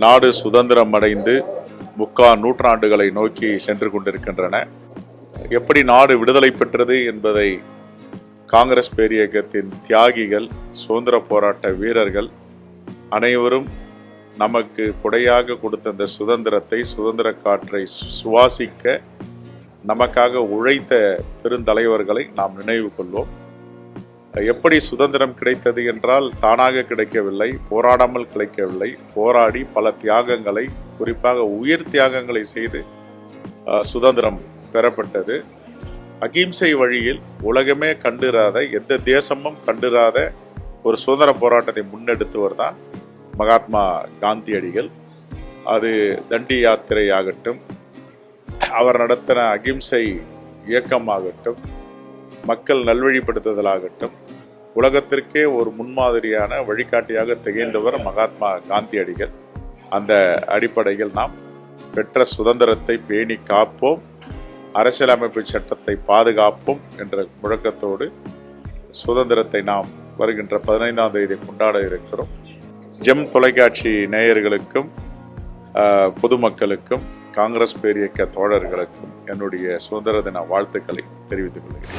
நாடு சுதந்திரம் அடைந்து 3/4 நூற்றாண்டுகளை நோக்கி சென்று கொண்டிருக்கின்றன. எப்படி நாடு விடுதலை பெற்றது என்பதை காங்கிரஸ் பேரியக்கத்தின் தியாகிகள், சுதந்திர போராட்ட வீரர்கள் அனைவரும் நமக்கு கொடையாக கொடுத்த அந்த சுதந்திரத்தை, சுதந்திர காற்றை சுவாசிக்க நமக்காக உழைத்த பெருந்தலைவர்களை நாம் நினைவு கொள்வோம். எப்படி சுதந்திரம் கிடைத்தது என்றால் தானாக கிடைக்கவில்லை, போராடாமல் கிடைக்கவில்லை. போராடி பல தியாகங்களை, குறிப்பாக உயிர் தியாகங்களை செய்து சுதந்திரம் பெறப்பட்டது. அகிம்சை வழியில் உலகமே கண்டிராத, எந்த தேசமும் கண்டிராத ஒரு சுதந்திர போராட்டத்தை முன்னெடுத்தவர் தான் மகாத்மா காந்தியடிகள். அது தண்டி யாத்திரை ஆகட்டும், அவர் நடத்தின அகிம்சை இயக்கமாகட்டும், மக்கள் நல்வழிப்படுத்துதலாகட்டும், உலகத்திற்கே ஒரு முன்மாதிரியான வழிகாட்டியாக திகழ்ந்தவர் மகாத்மா காந்தியடிகள். அந்த அடிப்படையில் நாம் பெற்ற சுதந்திரத்தை பேணி காப்போம், அரசியலமைப்பு சட்டத்தை பாதுகாப்போம் என்ற முழக்கத்தோடு சுதந்திரத்தை நாம் வருகின்ற 15ஆம் தேதி கொண்டாட இருக்கிறோம். ஜெம் தொலைக்காட்சி நேயர்களுக்கும் பொதுமக்களுக்கும் காங்கிரஸ் பேரியக்க தோழர்களுக்கும் என்னுடைய சுதந்திர தின வாழ்த்துக்களை தெரிவித்துக் கொள்கிறேன்.